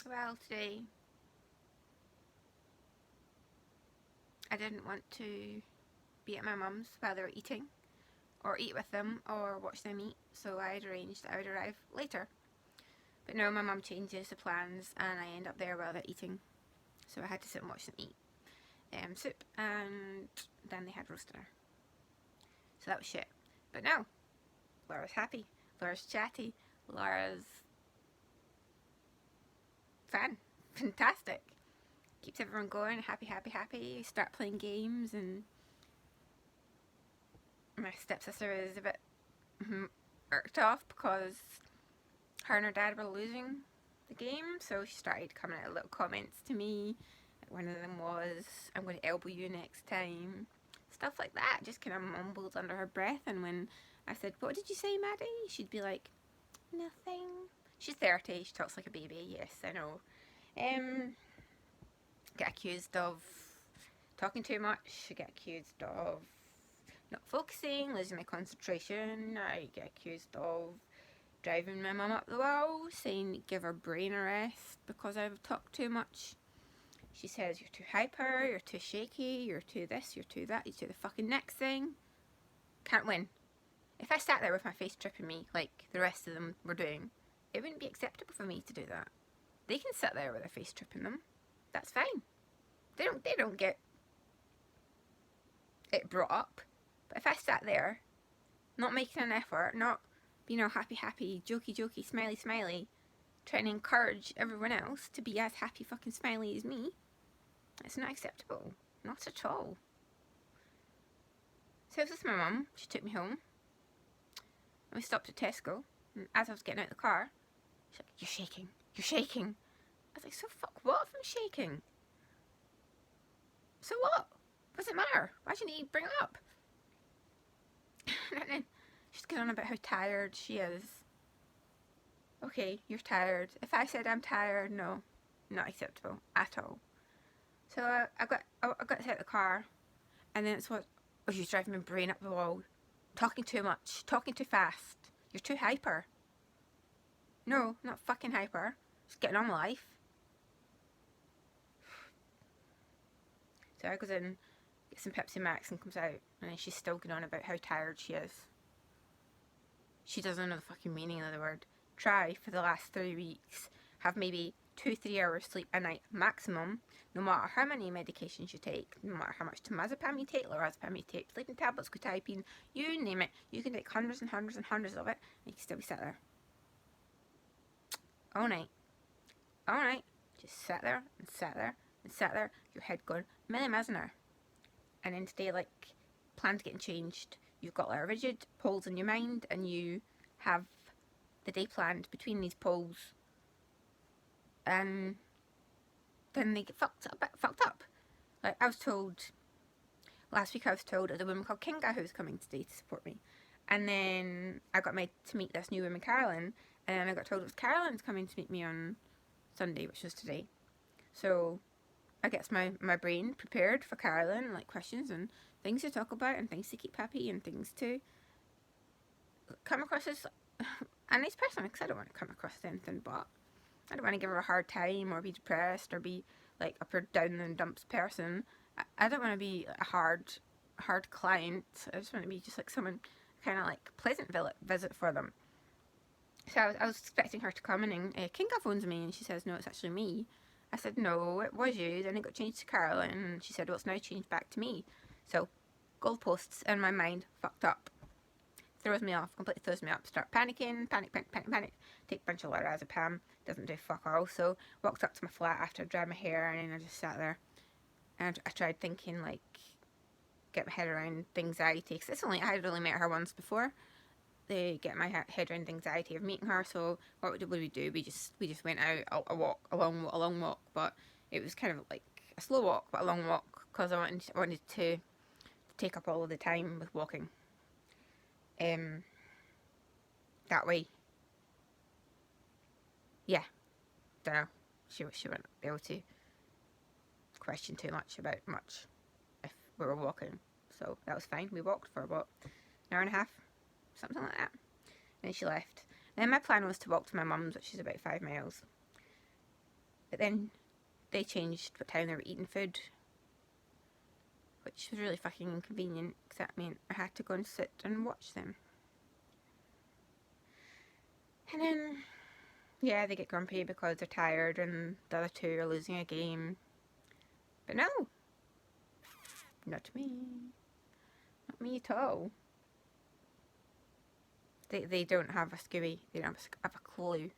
Well, today I didn't want to be at my mum's while they were eating, or eat with them, or watch them eat, so I had arranged that I would arrive later. But no, my mum changes the plans and I end up there while they're eating, so I had to sit and watch them eat soup, and then they had roast dinner. So that was shit. But no, Laura's happy, Laura's chatty, Laura's fun, fantastic. Keeps everyone going, happy, happy, happy. Start playing games, and my stepsister is a bit irked off because her and her dad were losing the game, so she started coming out with little comments to me. One of them was, "I'm going to elbow you next time." Stuff like that, just kind of mumbled under her breath. And when I said, "What did you say, Maddie?" she'd be like, "Nothing." She's 30, she talks like a baby, yes, I know. Get accused of talking too much, I get accused of not focusing, losing my concentration, I get accused of driving my mum up the wall, saying give her brain a rest because I've talked too much. She says you're too hyper, you're too shaky, you're too this, you're too that, you're too the fucking next thing. Can't win. If I sat there with my face tripping me like the rest of them were doing, it wouldn't be acceptable for me to do that. They can sit there with their face tripping them. That's fine. They don't get it brought up. But if I sat there, not making an effort, not being all happy, happy, jokey, jokey, smiley, smiley, trying to encourage everyone else to be as happy, fucking smiley as me, it's not acceptable. Not at all. So this is my mum. She took me home. And we stopped at Tesco. And as I was getting out of the car, she's like, "You're shaking. You're shaking." I was like, "So fuck what if I'm shaking? So what? What does it matter? Why do you need to bring it up?" And then she's going on about how tired she is. Okay, you're tired. If I said I'm tired, no, not acceptable at all. So I got out of the car, and then it's what, "Oh, she's driving my brain up the wall. Talking too much. Talking too fast. You're too hyper." No, not fucking hyper. Just getting on with life. So I goes in, gets some Pepsi Max, and comes out, and then she's still going on about how tired she is. She doesn't know the fucking meaning of the word. Try for the last 3 weeks. Have maybe 2-3 hours sleep a night maximum, no matter how many medications you take, no matter how much temazepam you take, lorazepam you take, sleeping tablets, quetiapine, you name it. You can take hundreds and hundreds and hundreds of it, and you can still be sat there all night. All night. Just sat there and sat there and sat there, your head going milli an And then today, like, plans getting changed. You've got like rigid poles in your mind, and you have the day planned between these poles, and then they get fucked up. Like I was told last week, I was told there's a woman called Kinga who's coming today to support me, and then I got made to meet this new woman Carolyn, and then I got told it was Carolyn's coming to meet me on Sunday, which was today. So I guess my brain prepared for Carolyn, like questions and things to talk about and things to keep happy and things to come across as a nice person, because I don't want to come across as anything but. I don't want to give her a hard time or be depressed or be like a down and dumps person. I don't want to be a hard client. I just want to be just like someone kind of like pleasant visit for them. So I was expecting her to come in, and Kinga phones me and she says, "No, it's actually me." I said, "No, it was you." Then it got changed to Carolyn, and she said, "Well, it's now changed back to me." So goalposts in my mind fucked up. Throws me off, completely throws me up. Start panicking, panic. Take a bunch of lorazepam, doesn't do fuck all. So walked up to my flat after I dried my hair, and then I just sat there. And I tried thinking, like, get my head around the anxiety, because I had only met her once before. They get my head around the anxiety of meeting her. So what would we do? We just went out a long walk, but it was kind of like a slow walk, but a long walk, because I wanted to take up all of the time with walking. That way, yeah, don't know. She wouldn't be able to question too much about much if we were walking. So that was fine. We walked for about an hour and a half, something like that. And then she left. And then my plan was to walk to my mum's, which is about 5 miles. But then they changed what time they were eating food, which was really fucking inconvenient because that meant I had to go and sit and watch them. And then, yeah, they get grumpy because they're tired and the other two are losing a game. But no, not me. Not me at all. They don't have a Scooby. They don't have a clue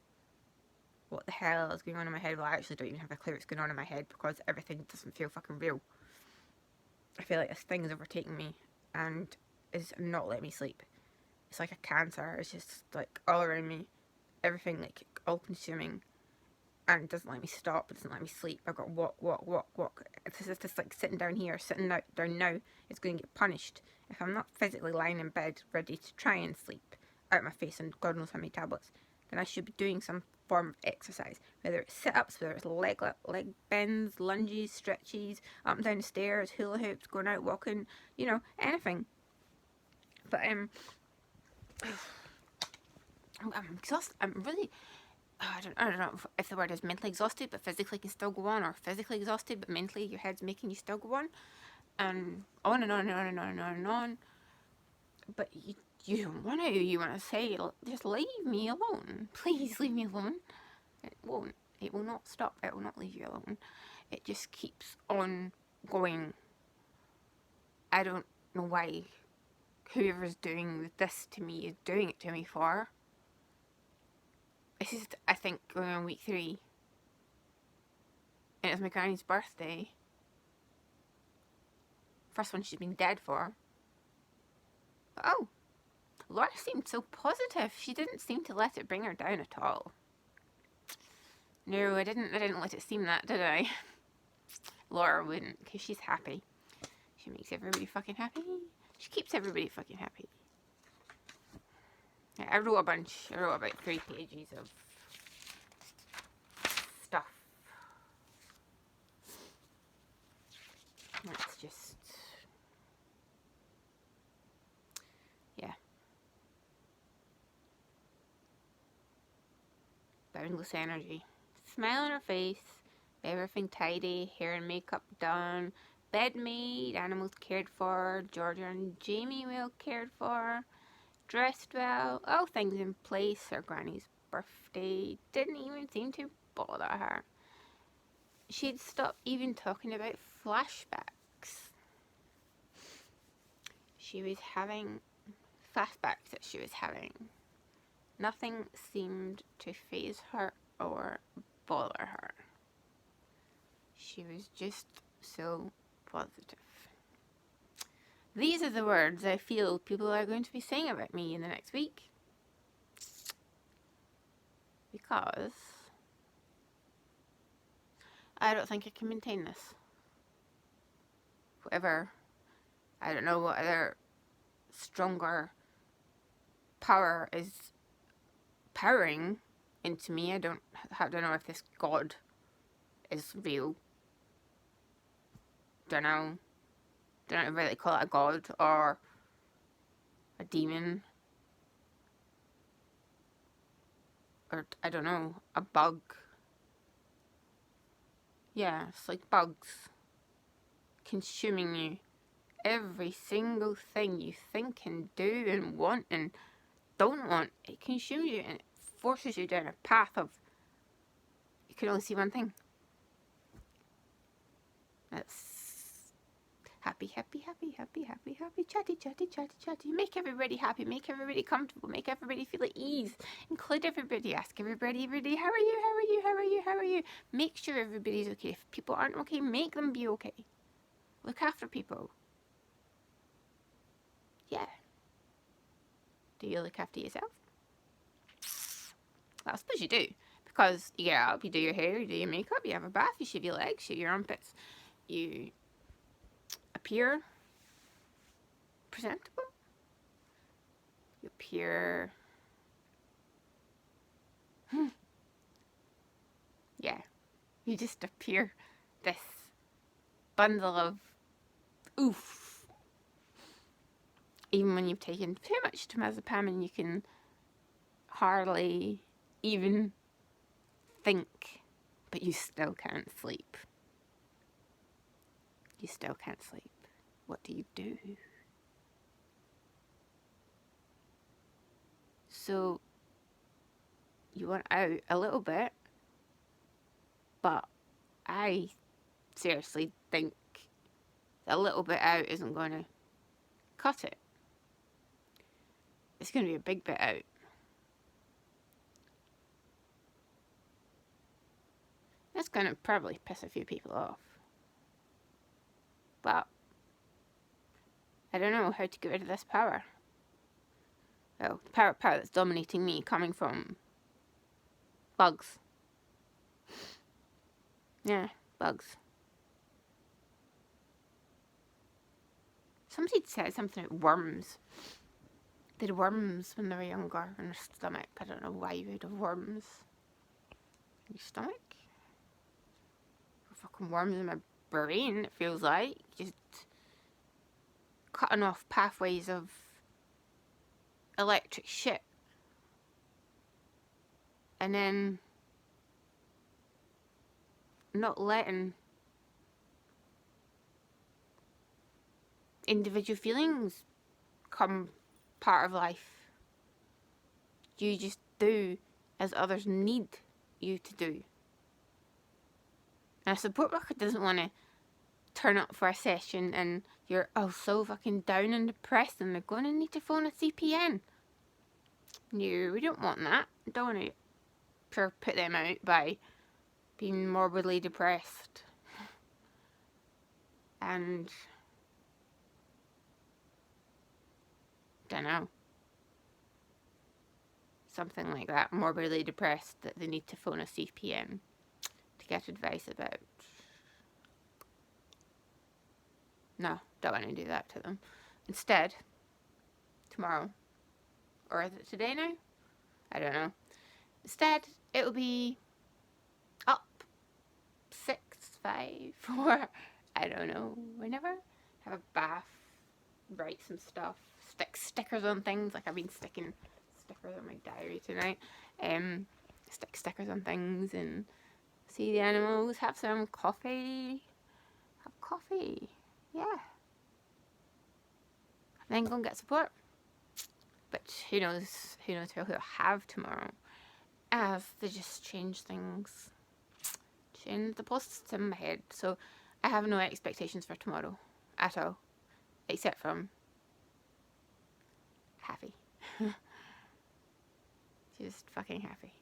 what the hell is going on in my head. Well, I actually don't even have a clue what's going on in my head because everything doesn't feel fucking real. I feel like this thing is overtaking me and is not letting me sleep. It's like a cancer. It's just like all around me. Everything like all consuming. And it doesn't let me stop. It doesn't let me sleep. I've got walk. It's just like sitting down here, down now. It's going to get punished if I'm not physically lying in bed ready to try and sleep out my face and God knows how many tablets. Then I should be doing some form of exercise, whether it's sit-ups, whether it's leg bends, lunges, stretches, up and down the stairs, hula hoops, going out walking, you know, anything. But I'm exhausted. I'm really, I don't know if the word is mentally exhausted, but physically can still go on, or physically exhausted, but mentally your head's making you still go on, and on and on and on and on and on and on. But you don't want to. You want to say, just leave me alone. Please leave me alone. It won't. It will not stop. It will not leave you alone. It just keeps on going. I don't know why whoever's doing this to me is doing it to me for. This is, I think, going on week 3. And it's my granny's birthday. First one she's been dead for. But, oh, Laura seemed so positive. She didn't seem to let it bring her down at all. No, I didn't let it seem that, did I? Laura wouldn't, because she's happy. She makes everybody fucking happy. She keeps everybody fucking happy. Yeah, I wrote about 3 pages of stuff. It's just, yeah. Boundless energy. Smile on her face, everything tidy, hair and makeup done, bed made, animals cared for, Georgia and Jamie well cared for, dressed well, all things in place. Her granny's birthday didn't even seem to bother her. She'd stopped even talking about flashbacks. She was having flashbacks that she was having. Nothing seemed to faze her or bother her. She was just so positive. These are the words I feel people are going to be saying about me in the next week. Because I don't think I can maintain this. Whatever, I don't know what other stronger power is powering into me. I don't know if this God is real. Don't know if they call it a god or a demon. Or, I don't know, a bug. Yeah, it's like bugs consuming you. Every single thing you think and do and want and don't want, it consumes you and it forces you down a path of you can only see one thing. That's happy, chatty. Make everybody happy, make everybody comfortable, make everybody feel at ease. Include everybody, ask everybody, how are you? Make sure everybody's okay. If people aren't okay, make them be okay. Look after people. Yeah. Do you look after yourself? Well, I suppose you do. Because you get up, you do your hair, you do your makeup, you have a bath, you shave your legs, shave your armpits. You appear presentable. You appear... yeah. You just appear this bundle of oof. Even when you've taken too much temazepam and you can hardly even think but you still can't sleep. You still can't sleep. What do you do? So you want out a little bit, but I seriously think a little bit out isn't going to cut it. It's going to be a big bit out. That's going to probably piss a few people off. But I don't know how to get rid of this power. Oh, the power that's dominating me coming from bugs. Yeah, bugs. Somebody said something about worms. They had worms when they were younger in their stomach. I don't know why you would have worms in your stomach. Fucking worms in my brain, it feels like. Just cutting off pathways of electric shit. And then not letting individual feelings come part of life. You just do as others need you to do. And a support worker doesn't want to turn up for a session and you're so fucking down and depressed and they're going to need to phone a CPN. No, we don't want that. We don't want to put them out by being morbidly depressed. And don't know. Something like that, morbidly depressed, that they need to phone a CPN to get advice about. No, don't want to do that to them. Instead, tomorrow, or is it today now? I don't know. Instead, it will be up 6, 5, 4, I don't know, whenever. Have a bath, write some stuff, stick stickers on things, like I've been sticking stickers on my diary tonight. Stick stickers on things and see the animals, have some coffee. Have coffee. Yeah. Then go and get support. But who knows who we'll have tomorrow. As they just change things. Change the posts in my head. So I have no expectations for tomorrow at all. Except from happy. Just fucking happy.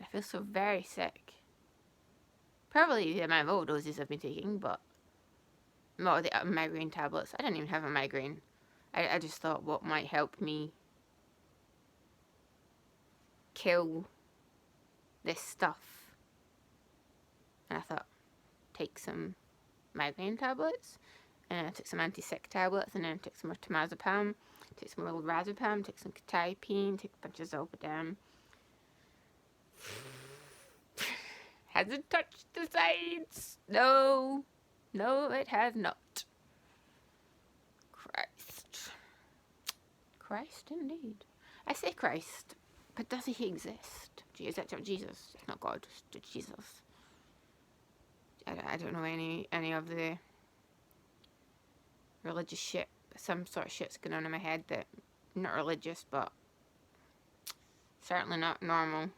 I feel so very sick. Probably the amount of overdoses I've been taking, but not the migraine tablets. I didn't even have a migraine. I just thought what might help me kill this stuff. And I thought, take some migraine tablets. And I took some anti-sick tablets, and then I took some more temazepam, took some more lorazepam, took some quetiapine, took a bunch of zolpidem. Hasn't touched the sides. No, it has not. Christ indeed. I say Christ, but does he exist? Jesus, it's not God, it's Jesus. I don't know any of the religious shit. Some sort of shit's going on in my head that not religious, but certainly not normal.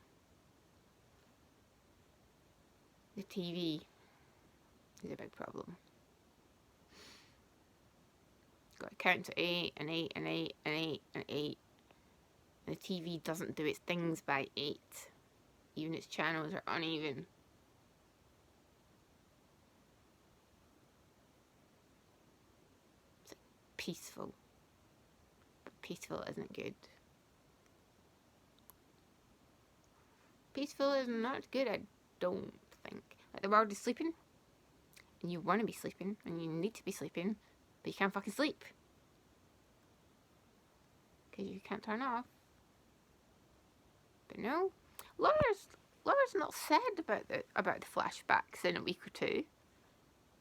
The TV is a big problem. Got to count to 8 and 8 and 8 and 8 and 8. And the TV doesn't do its things by 8. Even its channels are uneven. It's peaceful. But peaceful isn't good. Peaceful is not good, I don't think. Like, the world is sleeping. And you want to be sleeping. And you need to be sleeping. But you can't fucking sleep. Because you can't turn off. But no. Laura's not said about the flashbacks in a week or two.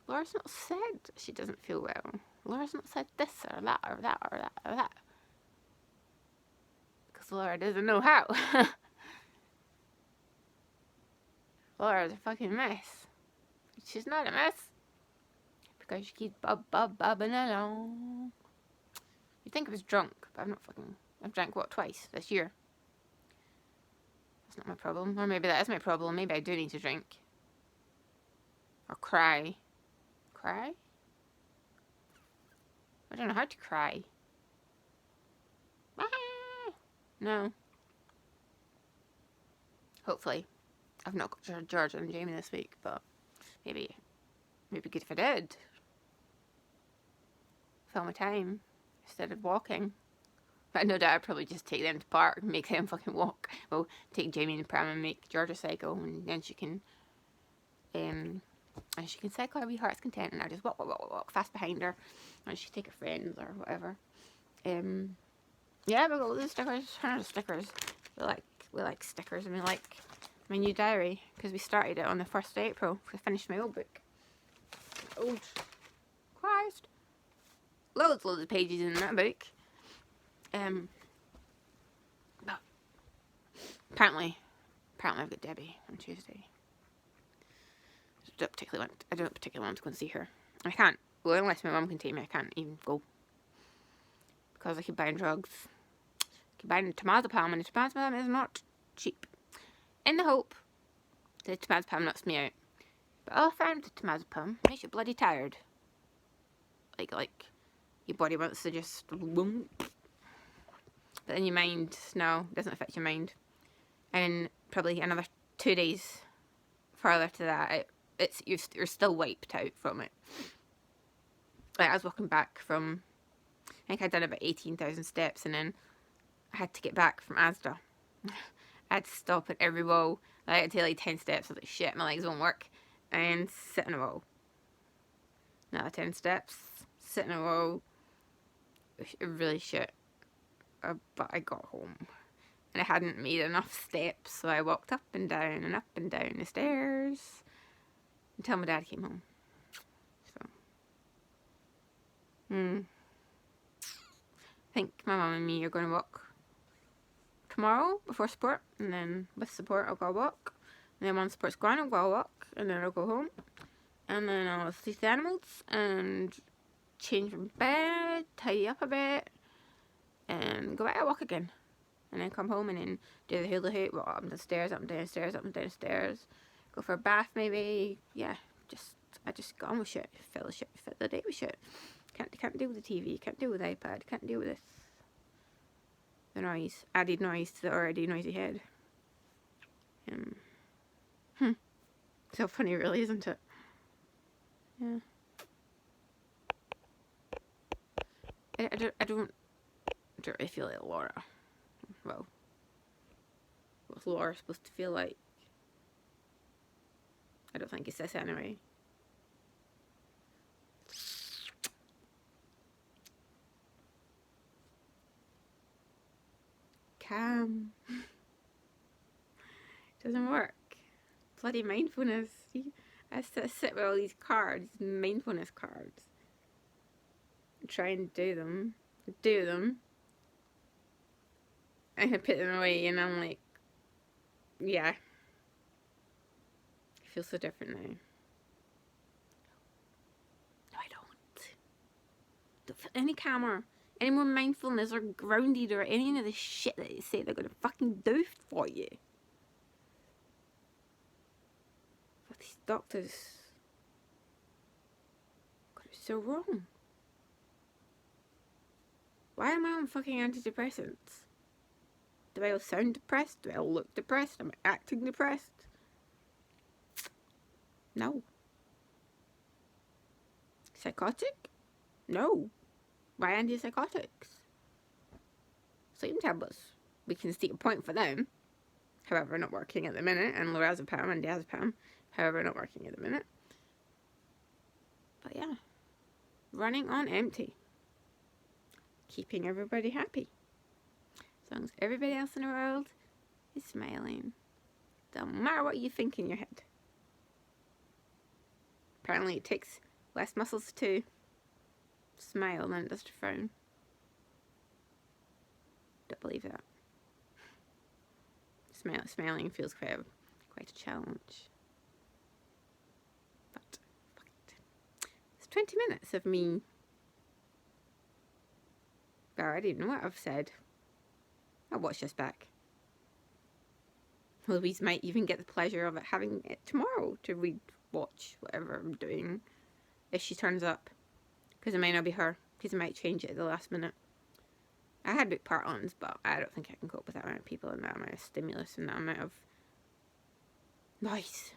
Laura's not said she doesn't feel well. Laura's not said this or that or that or that or that. Because because Laura doesn't know how. Laura's a fucking mess. She's not a mess because she keeps bobbing along. You'd think I was drunk, but I'm not fucking. I've drank, what, twice this year? That's not my problem. Or maybe that is my problem. Maybe I do need to drink. Or cry. Cry? I don't know how to cry. No. Hopefully. I've not got George and Jamie this week, but maybe good if I did. Fill my time instead of walking. But no doubt I'd probably just take them to the park and make them fucking walk. Well, take Jamie in the pram and make Georgia cycle, and then she can cycle her wee heart's content, and I just walk fast behind her, and she take her friends or whatever. Yeah, we got loads of stickers. Hundreds of stickers. We like stickers, and we like my new diary because we started it on the 1st of April. I finished my old book. Old Christ, loads of pages in that book. But apparently I've got Debbie on Tuesday. I don't particularly want to go and see her. I can't. Well, unless my mum can take me, I can't even go because I keep buying drugs. I keep buying temazepam, and the temazepam is not cheap. In the hope the temazepam knocks me out. But all I found the temazepam makes you bloody tired. Like your body wants to just boom. But then your mind, no, doesn't affect your mind. And probably another 2 days further to that, you're still wiped out from it. Like I was walking back from, I think I'd done about 18,000 steps, and then I had to get back from Asda. I had to stop at every wall. I had to take like 10 steps. I was like, shit, my legs won't work. And sit in a wall. Another 10 steps, sit in a wall. Really shit. But I got home. And I hadn't made enough steps, so I walked up and down the stairs until my dad came home. So, I think my mum and me are going to walk tomorrow before sport, and then with support I'll go walk, and then once sport's gone I'll go walk, and then I'll go home, and then I'll see the animals and change my bed, tidy up a bit, and go back and walk again, and then come home and then do the hula hoop, walk up and downstairs, up and downstairs, up and downstairs, go for a bath maybe. Yeah, I just got on with shit, fill the day with shit. Can't deal with the TV, can't deal with the iPad, can't deal with this. The noise, added noise to the already noisy head. So funny, really, isn't it? Yeah. I don't really feel like Laura. Well, what's Laura supposed to feel like? I don't think it's this anyway. Calm. Doesn't work. Bloody mindfulness. I sit with all these cards, mindfulness cards. Try and do them. And I put them away, and I'm like, yeah. I feel so different now. No, I don't feel any calmer, any more mindfulness or grounded or any of the shit that they say they're gonna fucking do for you. But these doctors got it so wrong. Why am I on fucking antidepressants? Do I all sound depressed? Do I all look depressed? Am I acting depressed? No. Psychotic? No. Why antipsychotics? Sleeping tablets. We can see a point for them. However, not working at the minute. And lorazepam and diazepam. However, not working at the minute. But yeah. Running on empty. Keeping everybody happy. As long as everybody else in the world is smiling. Don't matter what you think in your head. Apparently it takes less muscles to smile than it does to frown. Don't believe that. Smelling feels quite a challenge. But fuck it. It's 20 minutes of me. Well, I don't know what I've said. I'll watch this back. Louise might even get the pleasure of having it tomorrow to watch whatever I'm doing if she turns up. Because it might not be her. Because it might change it at the last minute. I had booked part-ons, but I don't think I can cope with that amount of people and that amount of stimulus and that amount of noise.